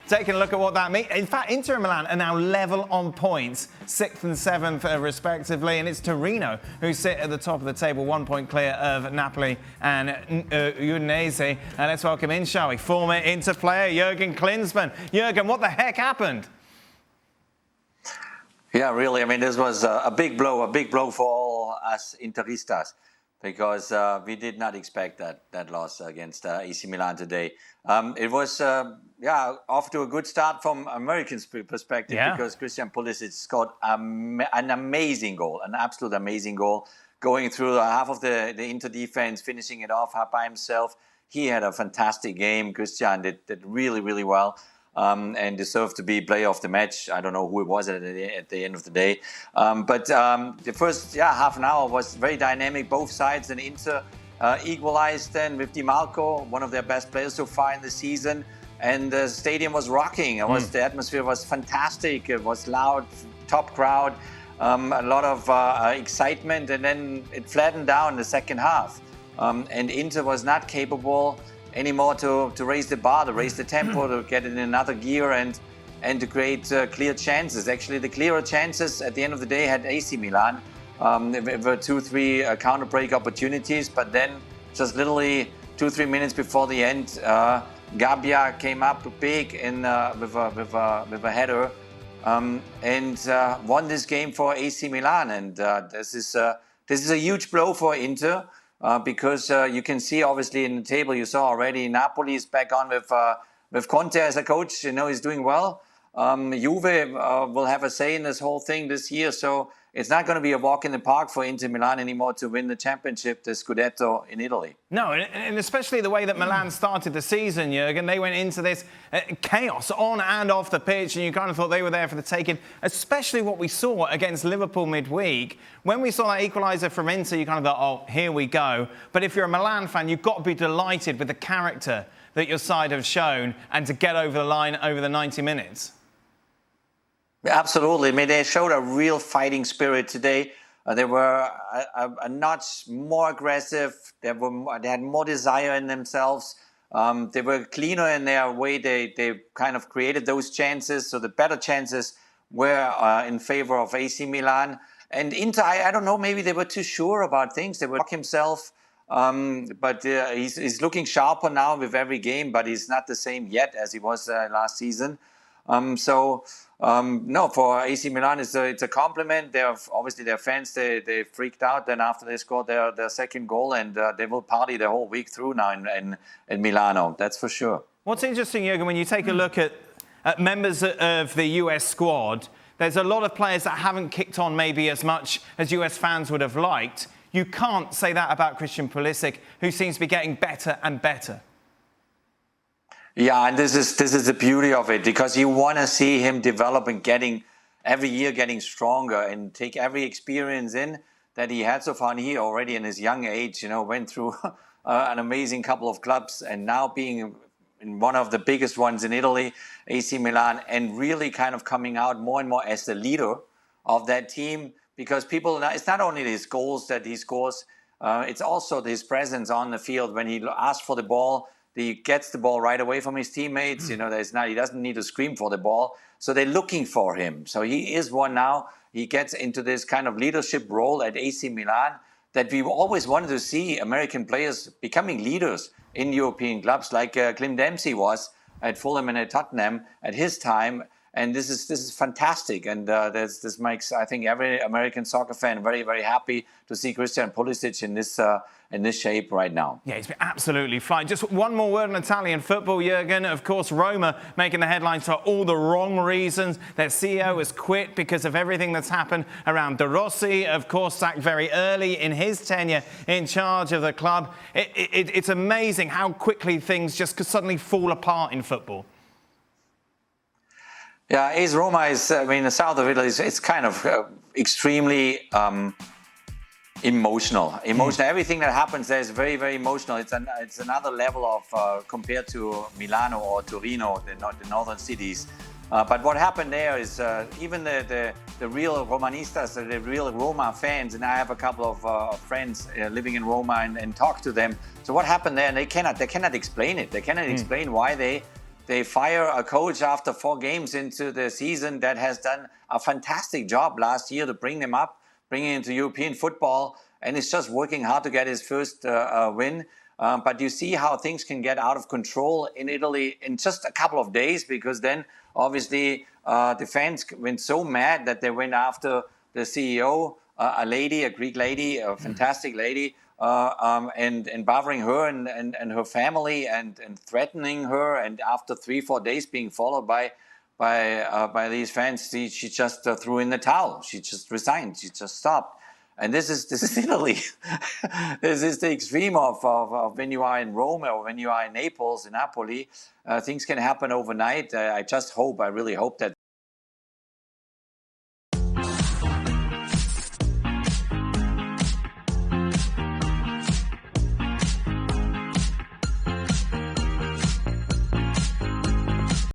taking a look at what that means. In fact, Inter Milan are now level on points, 6th and 7th respectively, and it's Torino who sit at the top of the table, 1 point clear of Napoli and Udinese. Let's welcome in, shall we, former Inter player Jurgen Klinsmann. Jurgen, what the heck happened? Yeah, really. I mean, this was a big blow for all us Interistas, because we did not expect that loss against AC Milan today. It was, off to a good start from American perspective, because Christian Pulisic scored an amazing goal, an absolute amazing goal, going through half of the Inter defense, finishing it off by himself. He had a fantastic game. Christian did really, really well. And deserved to be player of the match. I don't know who it was at the end of the day. But the first half an hour was very dynamic, both sides, and Inter equalized then with Di Marco, one of their best players so far in the season. And the stadium was rocking. The atmosphere was fantastic. It was loud, top crowd, a lot of excitement, and then it flattened down in the second half. And Inter was not capable anymore to raise the bar, to raise the tempo, to get it in another gear and to create clear chances. Actually, the clearer chances at the end of the day had AC Milan. There were 2-3 counter break opportunities, but then just literally 2-3 minutes before the end, Gabbia came up big with a header and won this game for AC Milan. And this is a huge blow for Inter. Because you can see, obviously, in the table you saw already, Napoli is back on with Conte as a coach. He's doing well. Juve will have a say in this whole thing this year. So it's not going to be a walk in the park for Inter Milan anymore to win the championship, the Scudetto in Italy. No, and especially the way that Milan started the season, Jurgen. They went into this chaos on and off the pitch, and you kind of thought they were there for the taking, especially what we saw against Liverpool midweek. When we saw that equaliser from Inter, you kind of thought, oh, here we go. But if you're a Milan fan, you've got to be delighted with the character that your side have shown and to get over the line over the 90 minutes. Absolutely. I mean, they showed a real fighting spirit today. They were a notch more aggressive. They had more desire in themselves. They were cleaner in their way. They kind of created those chances. So the better chances were in favor of AC Milan. And Inter, I don't know, maybe they were too sure about things. They were himself. But he's looking sharper now with every game, but he's not the same yet as he was last season. No, for AC Milan, it's a compliment. Obviously their fans, they freaked out then after they scored their second goal, and they will party the whole week through now in Milano. That's for sure. What's interesting, Jurgen, when you take a look at members of the US squad, there's a lot of players that haven't kicked on maybe as much as US fans would have liked. You can't say that about Christian Pulisic, who seems to be getting better and better. Yeah, and this is the beauty of it, because you want to see him develop and every year getting stronger and take every experience in that he had so far. And he already in his young age, went through an amazing couple of clubs, and now being in one of the biggest ones in Italy, AC Milan, and really kind of coming out more and more as the leader of that team, because it's not only his goals that he scores, it's also his presence on the field when he asks for the ball. He gets the ball right away from his teammates. He doesn't need to scream for the ball. So they're looking for him. So he is one now. He gets into this kind of leadership role at AC Milan that we always wanted to see American players becoming leaders in European clubs, like Clint Dempsey was at Fulham and at Tottenham at his time. And this is fantastic. And this makes, I think, every American soccer fan very, very happy to see Christian Pulisic in this shape right now. Yeah, he's been absolutely flying. Just one more word on Italian football, Jurgen. Of course, Roma making the headlines for all the wrong reasons. Their CEO has quit because of everything that's happened around De Rossi, of course, sacked very early in his tenure in charge of the club. It's amazing how quickly things just could suddenly fall apart in football. Yeah, AS Roma is, the south of Italy, it's kind of extremely emotional. Everything that happens there is very, very emotional. It's another level of compared to Milano or Torino, the northern cities. But what happened there is even the real Romanistas, the real Roma fans, and I have a couple of friends living in Roma and talk to them. So what happened there? And they cannot explain it. They cannot explain why they they fire a coach after 4 games into the season that has done a fantastic job last year to bring them up, bringing into European football, and is just working hard to get his first win. But you see how things can get out of control in Italy in just a couple of days, because then obviously the fans went so mad that they went after the CEO, a Greek lady, a fantastic lady, and bothering her and her family and threatening her. And after 3-4 days being followed by these fans, she just threw in the towel. She just resigned. She just stopped. And this is Italy. This is the extreme of when you are in Rome or when you are in Naples, in Napoli. Things can happen overnight. I really hope that